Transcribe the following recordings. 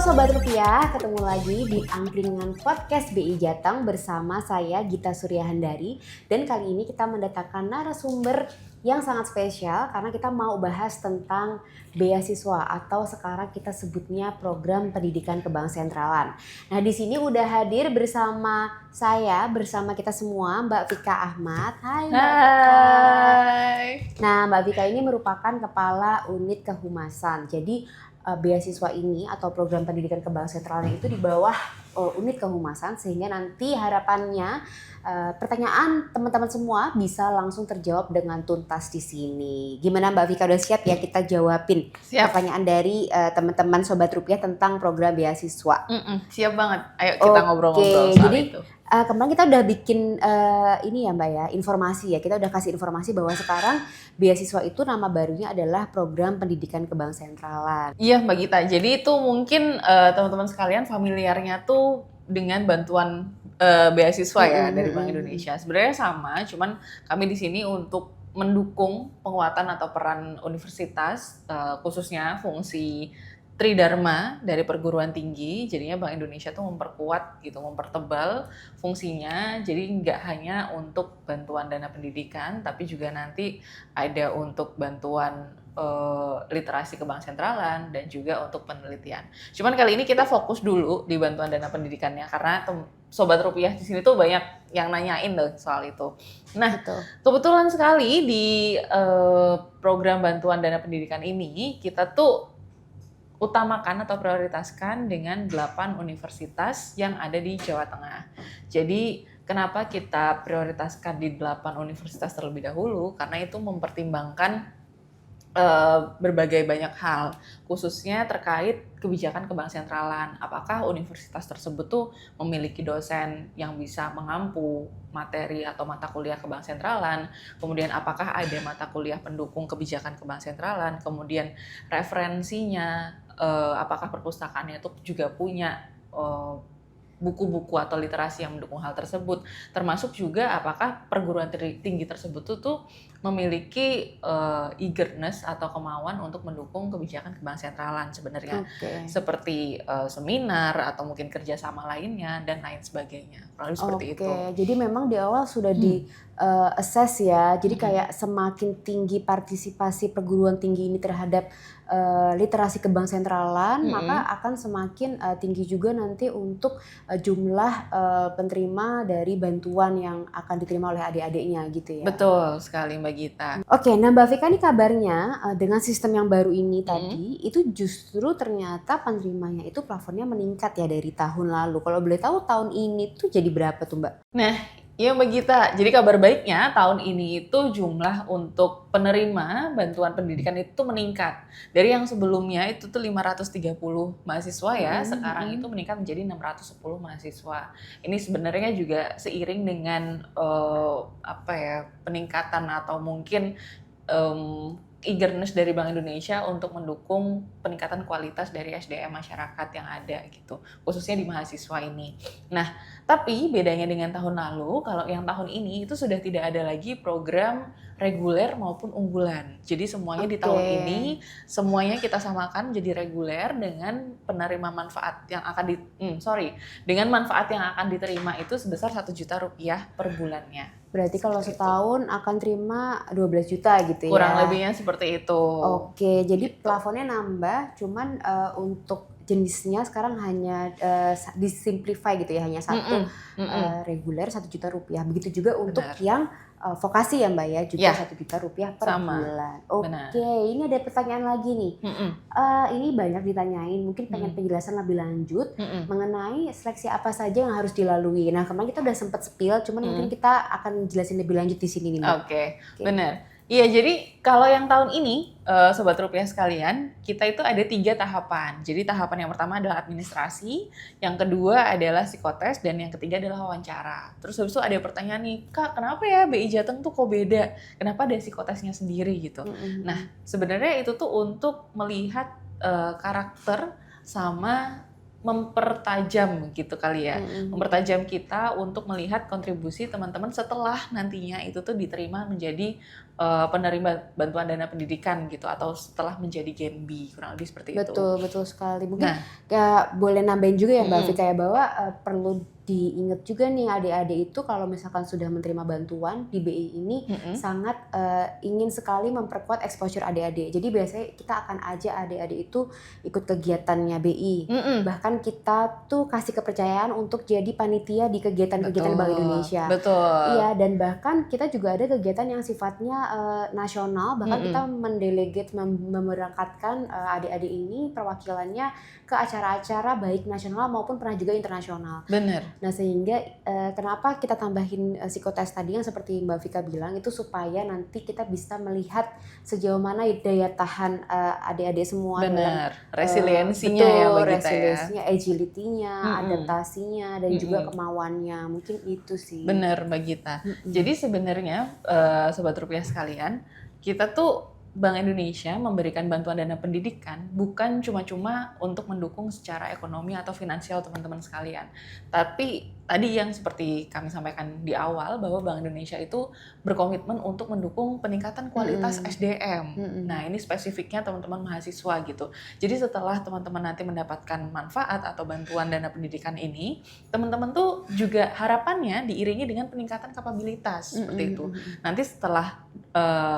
Sobat Rupiah, ketemu lagi di Angkringan Podcast BI Jateng bersama saya Gita Suryahandari. Dan kali ini kita mendatangkan narasumber yang sangat spesial karena kita mau bahas tentang beasiswa atau sekarang kita sebutnya program pendidikan kebank sentralan. Nah, di sini udah hadir bersama saya, bersama kita semua, Mbak Vika Ahmad. Hai Mbak Vika. Hai. Nah, Mbak Vika ini merupakan Kepala Unit Kehumasan. Jadi beasiswa ini atau program pendidikan kebank sentralan itu di bawah unit kehumasan, sehingga nanti harapannya pertanyaan teman-teman semua bisa langsung terjawab dengan tuntas di sini. Gimana Mbak Vika, udah siap ya kita jawabin pertanyaan dari teman-teman Sobat Rupiah tentang program beasiswa? Siap banget. Ayo kita ngobrol-ngobrol soal jadi, itu. Kemarin kita udah bikin ini ya Mbak ya, informasi ya. Kita udah kasih informasi bahwa sekarang beasiswa itu nama barunya adalah program pendidikan kebank sentralan. Iya Mbak Gita, jadi itu mungkin teman-teman sekalian familiarnya tuh dengan bantuan beasiswa ya dari Bank Indonesia. Sebenarnya sama, cuman kami di sini untuk mendukung penguatan atau peran universitas, khususnya fungsi Tridharma dari perguruan tinggi. Jadinya Bank Indonesia tuh memperkuat gitu, mempertebal fungsinya. Jadi nggak hanya untuk bantuan dana pendidikan, tapi juga nanti ada untuk bantuan literasi kebank sentralan dan juga untuk penelitian. Cuman kali ini kita fokus dulu di bantuan dana pendidikannya karena Sobat Rupiah di sini tuh banyak yang nanyain loh soal itu. Nah, kebetulan sekali di program bantuan dana pendidikan ini kita tuh utamakan atau prioritaskan dengan 8 universitas yang ada di Jawa Tengah. Jadi kenapa kita prioritaskan di 8 universitas terlebih dahulu? Karena itu mempertimbangkan berbagai banyak hal, khususnya terkait kebijakan kebank sentralan. Apakah universitas tersebut tuh memiliki dosen yang bisa mengampu materi atau mata kuliah kebank sentralan, kemudian apakah ada mata kuliah pendukung kebijakan kebank sentralan, kemudian referensinya, apakah perpustakaannya itu juga punya buku-buku atau literasi yang mendukung hal tersebut, termasuk juga apakah perguruan tinggi tersebut tuh memiliki eagerness atau kemauan untuk mendukung kebijakan kebank sentralan sebenarnya, seperti seminar atau mungkin kerjasama lainnya dan lain sebagainya. Kurang lebih seperti itu. Jadi memang di awal sudah di assess ya, jadi kayak semakin tinggi partisipasi perguruan tinggi ini terhadap literasi kebank sentralan, maka akan semakin tinggi juga nanti untuk jumlah penerima dari bantuan yang akan diterima oleh adik-adiknya gitu ya. Betul sekali Mbak Gita. Oke, nah Mbak Vika ini kabarnya dengan sistem yang baru ini tadi itu justru ternyata penerimanya itu plafonnya meningkat ya dari tahun lalu. Kalau boleh tahu tahun ini tuh jadi berapa tuh Mbak? Nah, iya Mbak Gita, jadi kabar baiknya tahun ini itu jumlah untuk penerima bantuan pendidikan itu meningkat. Dari yang sebelumnya itu tuh 530 mahasiswa ya, sekarang itu meningkat menjadi 610 mahasiswa. Ini sebenarnya juga seiring dengan peningkatan atau mungkin eagerness dari Bank Indonesia untuk mendukung peningkatan kualitas dari SDM masyarakat yang ada gitu, khususnya di mahasiswa ini. Nah, tapi bedanya dengan tahun lalu, kalau yang tahun ini itu sudah tidak ada lagi program reguler maupun unggulan. Jadi semuanya di tahun ini semuanya kita samakan jadi reguler dengan penerima manfaat yang akan dengan manfaat yang akan diterima itu sebesar Rp1.000.000 per bulannya. Berarti kalau setahun akan terima 12 juta gitu ya? Kurang lebihnya seperti itu. Oke, jadi plafonnya nambah, cuman untuk jenisnya sekarang hanya disimplify gitu ya, hanya satu reguler Rp1.000.000. Begitu juga untuk yang vokasi ya Mbak ya, juga Rp1.000.000 per bulan. Oke, ini ada pertanyaan lagi nih. Ini banyak ditanyain, mungkin pengen penjelasan lebih lanjut mengenai seleksi apa saja yang harus dilalui. Nah, kemarin kita udah sempat spill, cuman mungkin kita akan jelasin lebih lanjut di sini nih Mbak. Oke. Benar. Iya, jadi kalau yang tahun ini, Sobat Rupiah sekalian, kita itu ada 3 tahapan. Jadi tahapan yang pertama adalah administrasi, yang kedua adalah psikotes, dan yang ketiga adalah wawancara. Terus habis itu ada pertanyaan nih, Kak, kenapa ya BI Jateng tuh kok beda? Kenapa ada psikotesnya sendiri gitu? Nah, sebenarnya itu tuh untuk melihat karakter sama mempertajam gitu kali ya, mempertajam kita untuk melihat kontribusi teman-teman setelah nantinya itu tuh diterima menjadi penerima bantuan dana pendidikan gitu, atau setelah menjadi Gen B, kurang lebih seperti itu. Betul sekali. Mungkin ya boleh nambahin juga ya Mbak Afi, kayak bahwa perlu diingat juga nih adik-adik itu kalau misalkan sudah menerima bantuan di BI ini sangat ingin sekali memperkuat exposure adik-adik. Jadi biasanya kita akan ajak adik-adik itu ikut kegiatannya BI. Bahkan kita tuh kasih kepercayaan untuk jadi panitia di kegiatan-kegiatan Bank Indonesia. Betul. Iya, dan bahkan kita juga ada kegiatan yang sifatnya nasional, bahkan kita mendelegate, memberangkatkan adik-adik ini perwakilannya ke acara-acara baik nasional maupun pernah juga internasional. Bener. Nah sehingga kenapa kita tambahin psikotes tadi yang seperti Mbak Vika bilang itu supaya nanti kita bisa melihat sejauh mana daya tahan adik-adik semua. Bener. Resiliensinya ya bagi kita ya. Resiliensinya, agility-nya, adaptasinya, dan juga kemauannya. Mungkin itu sih. Bener Mbak Gita. Jadi sebenarnya Sobat Rupiah sekalian, kita tuh Bank Indonesia memberikan bantuan dana pendidikan bukan cuma-cuma untuk mendukung secara ekonomi atau finansial teman-teman sekalian. Tapi tadi yang seperti kami sampaikan di awal bahwa Bank Indonesia itu berkomitmen untuk mendukung peningkatan kualitas SDM. Nah ini spesifiknya teman-teman mahasiswa gitu. Jadi setelah teman-teman nanti mendapatkan manfaat atau bantuan dana pendidikan ini, teman-teman tuh juga harapannya diiringi dengan peningkatan kapabilitas seperti itu. Nanti setelah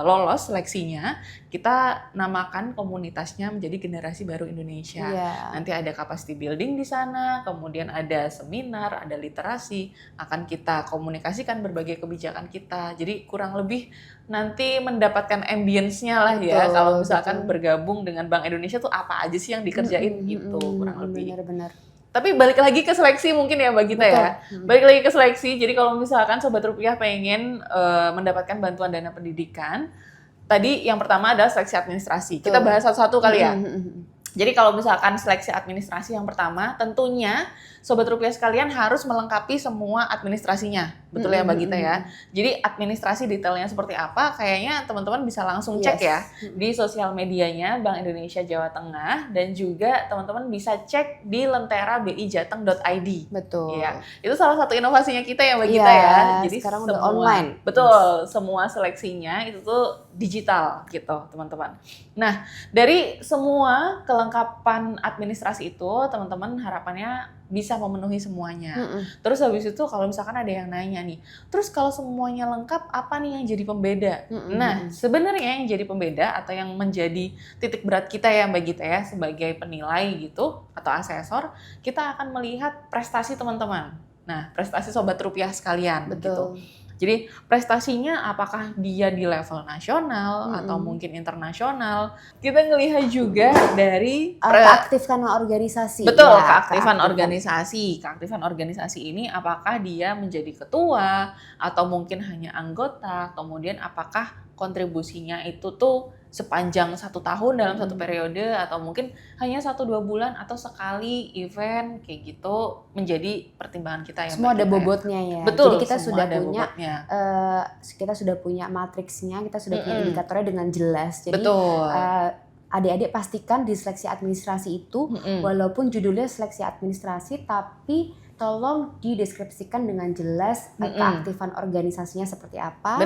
lolos seleksinya, kita namakan komunitasnya menjadi Generasi Baru Indonesia. Nanti ada capacity building di sana, kemudian ada seminar, ada literasi, akan kita komunikasikan berbagai kebijakan kita. Jadi kurang lebih nanti mendapatkan ambience-nya lah ya, kalau misalkan bergabung dengan Bank Indonesia tuh apa aja sih yang dikerjain gitu, kurang lebih. Benar. Tapi balik lagi ke seleksi mungkin ya Mbak Gita ya. Balik lagi ke seleksi, jadi kalau misalkan Sobat Rupiah pengen mendapatkan bantuan dana pendidikan, tadi yang pertama adalah seleksi administrasi. Kita bahas satu-satu kali ya. Jadi kalau misalkan seleksi administrasi yang pertama, tentunya Sobat Rupiah sekalian harus melengkapi semua administrasinya. Betul ya Mbak Gita ya? Jadi administrasi detailnya seperti apa, kayaknya teman-teman bisa langsung cek ya di sosial medianya Bank Indonesia Jawa Tengah, dan juga teman-teman bisa cek di lentera.bijateng.id. Betul. Ya, itu salah satu inovasinya kita ya Mbak Gita ya. Jadi sekarang semua, udah online. Betul, semua seleksinya itu tuh digital gitu teman-teman. Nah, dari semua kelengkapan administrasi itu, teman-teman harapannya bisa memenuhi semuanya. Terus habis itu kalau misalkan ada yang nanya nih, terus kalau semuanya lengkap, apa nih yang jadi pembeda? Nah, sebenarnya yang jadi pembeda atau yang menjadi titik berat kita ya Mbak Gita ya, sebagai penilai gitu atau asesor, kita akan melihat prestasi teman-teman. Nah, prestasi Sobat Rupiah sekalian. Betul. Gitu. Jadi prestasinya apakah dia di level nasional atau mungkin internasional. Kita ngelihat juga dari keaktifan organisasi. Betul, keaktifan organisasi. Keaktifan organisasi ini apakah dia menjadi ketua atau mungkin hanya anggota, kemudian apakah kontribusinya itu tuh sepanjang 1 tahun dalam satu periode, atau mungkin hanya 1-2 bulan atau sekali event kayak gitu, menjadi pertimbangan kita ya. Semua ada bobotnya ya. Betul. Jadi kita sudah punya matriksnya, kita sudah punya indikatornya dengan jelas. Jadi adik-adik pastikan di seleksi administrasi itu walaupun judulnya seleksi administrasi, tapi tolong dideskripsikan dengan jelas keaktifan organisasinya seperti apa,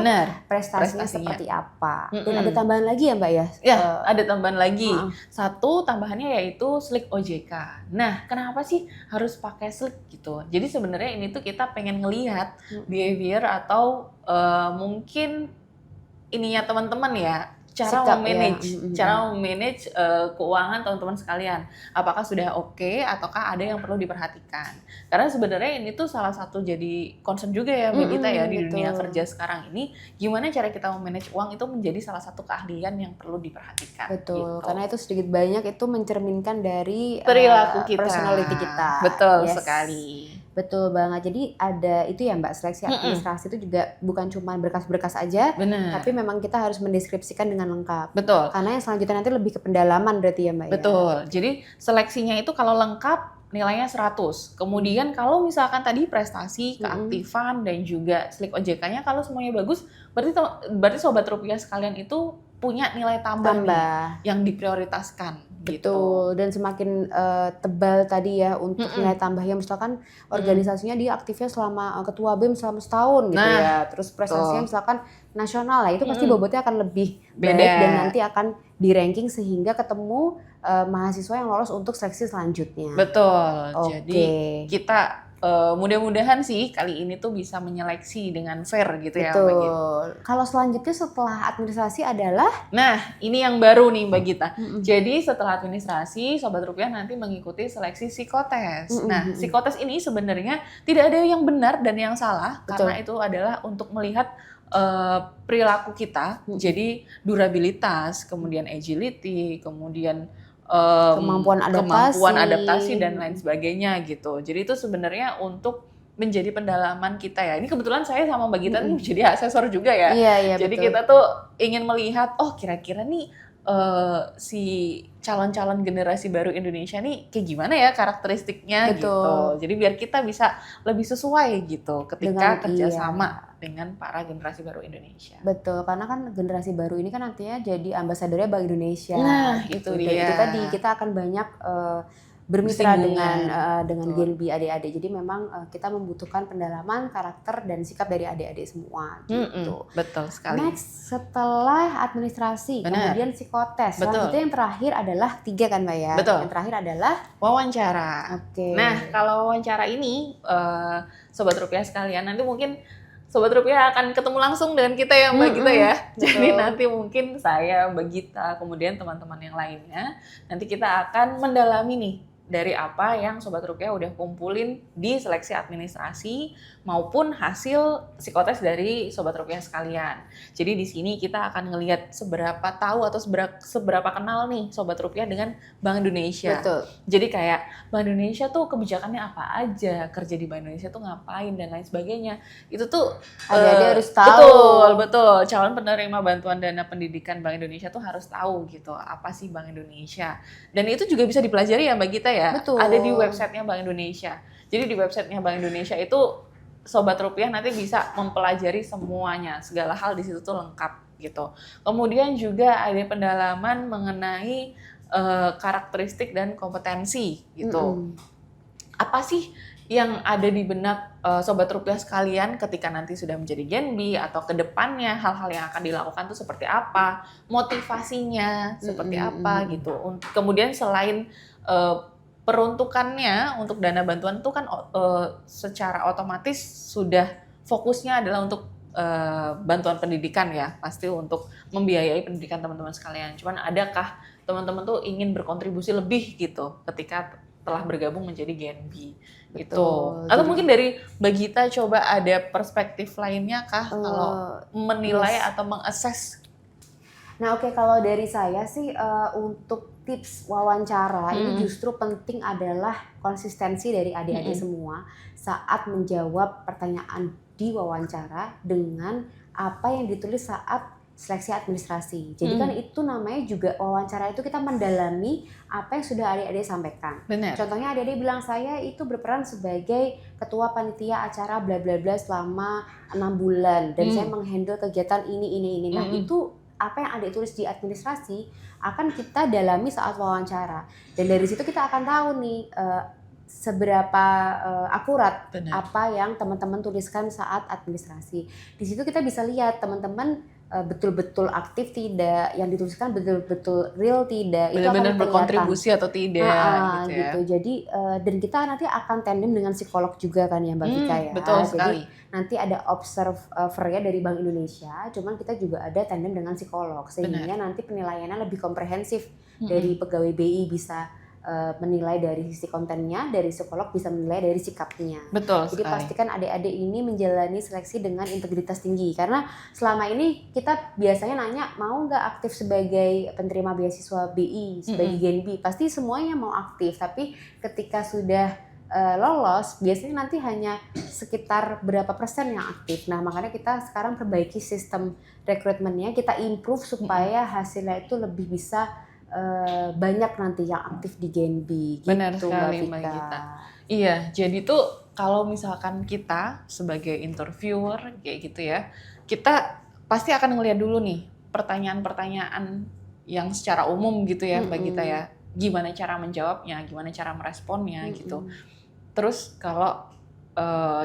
prestasinya seperti apa. Dan ada tambahan lagi ya Mbak ya? Ya, ada tambahan lagi. Satu tambahannya yaitu SLIK OJK. Nah, kenapa sih harus pakai SLIK gitu? Jadi sebenarnya ini tuh kita pengen ngelihat behavior atau mungkin ininya teman-teman ya, cara memanage keuangan teman-teman sekalian. Apakah sudah oke ataukah ada yang perlu diperhatikan? Karena sebenarnya ini tuh salah satu jadi concern juga ya bagi kita ya di dunia kerja sekarang ini, gimana cara kita memanage uang itu menjadi salah satu keahlian yang perlu diperhatikan. Betul, karena itu sedikit banyak itu mencerminkan dari perilaku kita, personality kita. Betul sekali. Betul banget. Jadi ada itu ya Mbak, seleksi administrasi itu juga bukan cuma berkas-berkas aja, tapi memang kita harus mendeskripsikan dengan lengkap. Betul. Karena yang selanjutnya nanti lebih ke pendalaman berarti ya Mbak. Betul. Jadi seleksinya itu kalau lengkap nilainya 100. Kemudian kalau misalkan tadi prestasi, keaktifan dan juga SLIK OJK-nya kalau semuanya bagus, berarti Sobat Rupiah sekalian itu punya nilai tambah nih, yang diprioritaskan gitu. Betul, dan semakin tebal tadi ya untuk nilai tambahnya, misalkan organisasinya dia aktifnya selama ketua BEM selama setahun gitu Nah, ya, terus prestasinya misalkan nasional lah, itu pasti bobotnya akan lebih Beda. baik dan nanti akan di ranking sehingga ketemu mahasiswa yang lolos untuk seleksi selanjutnya. Betul, Oke. jadi kita mudah-mudahan sih kali ini tuh bisa menyeleksi dengan fair gitu ya Mbak Gita. Betul. Kalau selanjutnya setelah administrasi adalah? Nah, ini yang baru nih Mbak Gita. Jadi setelah administrasi, Sobat Rupiah nanti mengikuti seleksi psikotes. Nah, psikotes ini sebenarnya tidak ada yang benar dan yang salah. Betul. Karena itu adalah untuk melihat perilaku kita. Jadi durabilitas, kemudian agility, kemudian Kemampuan adaptasi dan lain sebagainya gitu. Jadi itu sebenarnya untuk menjadi pendalaman kita ya. Ini kebetulan saya sama Mbak Gita nih jadi asesor juga ya. Iya, Jadi betul. kita tuh ingin melihat, oh kira-kira nih si calon-calon generasi baru Indonesia nih kayak gimana ya karakteristiknya Betul. gitu. Jadi biar kita bisa lebih sesuai gitu ketika kerjasama iya. dengan para generasi baru Indonesia. Betul, karena kan generasi baru ini kan nantinya jadi ambasadornya Bank Indonesia. Nah, gitu. itu Dan dia. itu tadi kita akan banyak bermitra dengan Gen B adik-adik. Jadi memang kita membutuhkan pendalaman karakter dan sikap dari adik-adik semua gitu. Betul sekali. Next, setelah administrasi, kemudian psikotes. Selanjutnya yang terakhir adalah 3 kan Mbak ya? Betul. Yang terakhir adalah wawancara. Oke. Nah, kalau wawancara ini Sobat Rupiah sekalian, nanti mungkin Sobat Rupiah akan ketemu langsung dengan kita ya Mbak Gita ya. Jadi nanti mungkin saya, Mbak Gita, kemudian teman-teman yang lainnya, nanti kita akan mendalami nih dari apa yang Sobat Rupiah udah kumpulin di seleksi administrasi maupun hasil psikotes dari Sobat Rupiah sekalian. Jadi di sini kita akan ngelihat seberapa tahu atau seberapa kenal nih Sobat Rupiah dengan Bank Indonesia. Betul. Jadi kayak Bank Indonesia tuh kebijakannya apa aja, kerja di Bank Indonesia tuh ngapain dan lain sebagainya. Itu tuh adik-adik harus tahu. Betul. Calon penerima bantuan dana pendidikan Bank Indonesia tuh harus tahu gitu apa sih Bank Indonesia. Dan itu juga bisa dipelajari ya Mbak Gita ya. Betul. Ada di websitenya Bank Indonesia. Jadi di websitenya Bank Indonesia itu Sobat Rupiah nanti bisa mempelajari semuanya, segala hal di situ tuh lengkap gitu. Kemudian juga ada pendalaman mengenai karakteristik dan kompetensi gitu. Apa sih yang ada di benak Sobat Rupiah sekalian ketika nanti sudah menjadi Gen B atau ke depannya hal-hal yang akan dilakukan tuh seperti apa, motivasinya seperti apa gitu. Kemudian selain peruntukannya untuk dana bantuan itu kan secara otomatis sudah fokusnya adalah untuk bantuan pendidikan ya, pasti untuk membiayai pendidikan teman-teman sekalian. Cuman adakah teman-teman tuh ingin berkontribusi lebih gitu ketika telah bergabung menjadi Gen B gitu. Atau mungkin dari Mbak Gita coba ada perspektif lainnya kah kalau menilai atau mengakses? Nah oke, kalau dari saya sih untuk tips wawancara ini justru penting adalah konsistensi dari adik-adik semua saat menjawab pertanyaan di wawancara dengan apa yang ditulis saat seleksi administrasi. Jadi kan itu namanya juga wawancara itu kita mendalami apa yang sudah adik-adik sampaikan. Benar. Contohnya adik-adik bilang saya itu berperan sebagai ketua panitia acara bla bla bla selama 6 bulan dan saya menghandle kegiatan ini. Nah itu apa yang adik tulis di administrasi akan kita dalami saat wawancara dan dari situ kita akan tahu nih seberapa akurat apa yang teman-teman tuliskan saat administrasi. Di situ kita bisa lihat teman-teman betul-betul aktif tidak, yang dituliskan betul-betul real tidak, benar-benar berkontribusi atau tidak gitu ya. Gitu. Jadi dan kita nanti akan tandem dengan psikolog juga kan ya Mbak Vika ya. Betul sekali. Jadi nanti ada observer ya dari Bank Indonesia, cuman kita juga ada tandem dengan psikolog sehingga nanti penilaiannya lebih komprehensif. Dari pegawai BI bisa menilai dari sisi kontennya, dari psikolog bisa menilai dari sikapnya. Betul. Jadi pastikan adik-adik ini menjalani seleksi dengan integritas tinggi karena selama ini kita biasanya nanya mau nggak aktif sebagai penerima beasiswa BI sebagai Gen B, pasti semuanya mau aktif, tapi ketika sudah lolos biasanya nanti hanya sekitar berapa persen yang aktif. Nah makanya kita sekarang perbaiki sistem rekrutmennya, kita improve supaya hasilnya itu lebih bisa banyak nanti yang aktif di Gen B gitu. Benar sekali Mbak Gita. Iya, jadi tuh kalau misalkan kita sebagai interviewer kayak gitu ya, kita pasti akan ngeliat dulu nih pertanyaan-pertanyaan yang secara umum gitu ya Mbak Gita ya. gimana cara menjawabnya, gimana cara meresponnya gitu. Terus kalau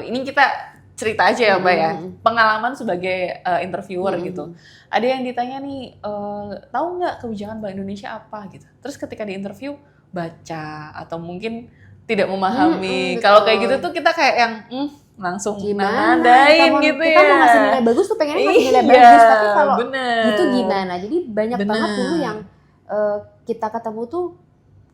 ini kita cerita aja ya Mbak ya, pengalaman sebagai interviewer gitu. Ada yang ditanya nih, tahu nggak kebijakan Bank Indonesia apa gitu. Terus ketika di interview baca atau mungkin tidak memahami. Kalau kayak gitu tuh kita kayak yang langsung nadain gitu ya. Kita mau ngasih nilai bagus tuh pengennya ngasih nilai bagus, tapi kalau gitu gimana? Jadi banyak banget dulu yang kita ketemu tuh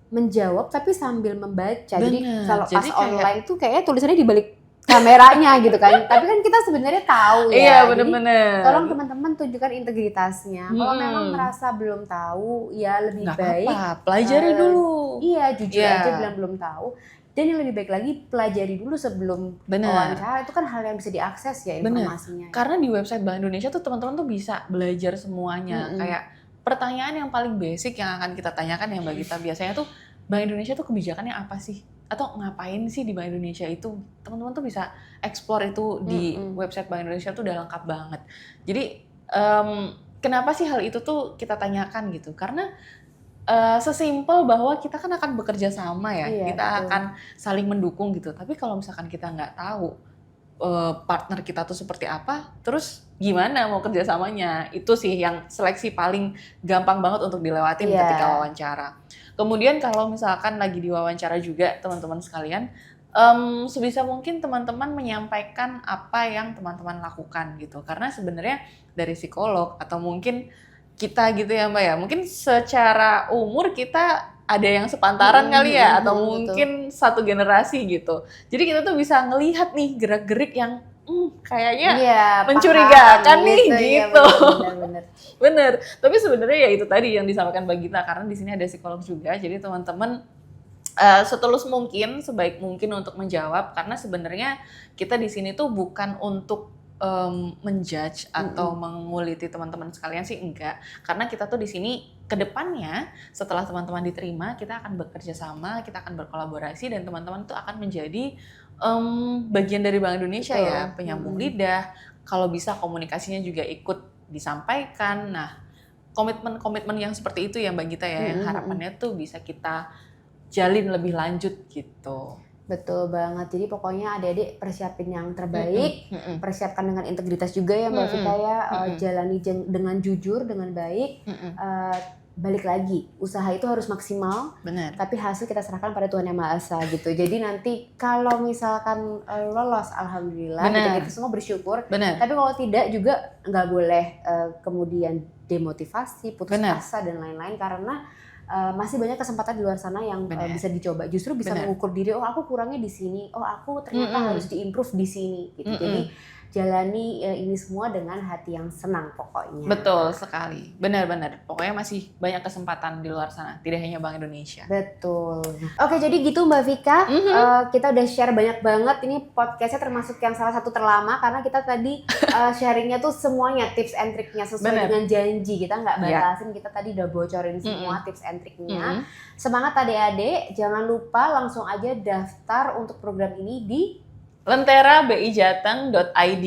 menjawab tapi sambil membaca. Jadi kalau pas online tuh kayaknya tulisannya di balik kameranya gitu kan. Tapi kan kita sebenarnya tahu ya. Iya, benar-benar. Tolong teman-teman tunjukkan integritasnya. Kalau memang merasa belum tahu, ya lebih baik pelajari dulu. Iya, jujur aja bilang belum tahu. Dan yang lebih baik lagi pelajari dulu sebelum wawancara. Itu kan hal yang bisa diakses ya informasinya. Karena di website Bank Indonesia tuh teman-teman tuh bisa belajar semuanya. Kayak pertanyaan yang paling basic yang akan kita tanyakan ya Mbak Gita, biasanya tuh Bank Indonesia tuh kebijakannya apa sih? Atau ngapain sih di Bank Indonesia itu? Teman-teman tuh bisa explore itu di website Bank Indonesia tuh udah lengkap banget. Jadi kenapa sih hal itu tuh kita tanyakan gitu? Karena sesimpel bahwa kita kan akan bekerja sama ya, kita akan saling mendukung gitu. Tapi kalau misalkan kita nggak tahu partner kita tuh seperti apa, terus gimana mau kerjasamanya? Itu sih yang seleksi paling gampang banget untuk dilewatin ketika wawancara. Kemudian kalau misalkan lagi diwawancara juga teman-teman sekalian, sebisa mungkin teman-teman menyampaikan apa yang teman-teman lakukan gitu. Karena sebenarnya dari psikolog atau mungkin kita gitu ya Mbak ya, mungkin secara umur kita ada yang sepantaran kali ya, atau mungkin satu generasi gitu. Jadi kita tuh bisa ngelihat nih gerak-gerik yang kayaknya mencurigakan nih gitu. Bener. Tapi sebenarnya ya itu tadi yang disampaikan Mbak Gita, karena di sini ada psikolog juga. Jadi teman-teman setulus mungkin, sebaik mungkin untuk menjawab, karena sebenarnya kita di sini tuh bukan untuk menjudge atau menguliti teman-teman sekalian sih, enggak. Karena kita tuh di sini kedepannya setelah teman-teman diterima, kita akan bekerja sama, kita akan berkolaborasi, dan teman-teman tuh akan menjadi bagian dari Bank Indonesia ya, penyambung lidah. Kalau bisa komunikasinya juga ikut disampaikan. Nah, komitmen-komitmen yang seperti itu ya Mbak Gita ya, yang harapannya tuh bisa kita jalin lebih lanjut gitu. Betul banget. Jadi pokoknya adik-adik persiapin yang terbaik, persiapkan dengan integritas juga ya Mbak Vika ya, jalani dengan jujur, dengan baik. Balik lagi, usaha itu harus maksimal, tapi hasil kita serahkan pada Tuhan Yang Maha Esa gitu. Jadi nanti kalau misalkan lolos, alhamdulillah, kita semua bersyukur. Tapi kalau tidak juga nggak boleh kemudian demotivasi, putus asa dan lain-lain, karena masih banyak kesempatan di luar sana yang bisa dicoba. Justru bisa mengukur diri, oh aku kurangnya di sini, oh aku ternyata harus diimprove di sini gitu. Jadi jalani ini semua dengan hati yang senang pokoknya. Betul sekali, benar-benar. Pokoknya masih banyak kesempatan di luar sana, tidak hanya Bank Indonesia. Betul. Oke, jadi gitu Mbak Vika, kita udah share banyak banget. Ini podcastnya termasuk yang salah satu terlama, karena kita tadi sharingnya tuh semuanya tips and triknya sesuai dengan janji. Kita nggak batasin, kita tadi udah bocorin semua tips and triknya. Semangat adik-adik, jangan lupa langsung aja daftar untuk program ini di lentera.bijateng.id,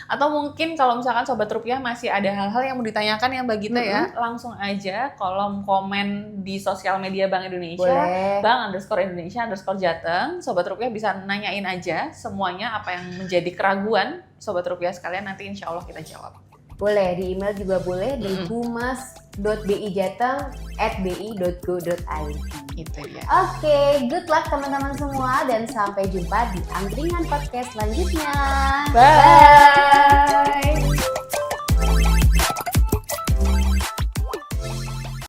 atau mungkin kalau misalkan Sobat Rupiah masih ada hal-hal yang mau ditanyakan yang Mbak Gita ya, langsung aja kolom komen di sosial media Bank Indonesia, Bank_Indonesia_Jateng. Sobat Rupiah bisa nanyain aja semuanya apa yang menjadi keraguan Sobat Rupiah sekalian, nanti insya Allah kita jawab. Boleh, di email juga boleh, di humas.bijateng@bi.go.id. Itu ya. Oke, good luck teman-teman semua, dan sampai jumpa di angkringan podcast selanjutnya. Bye.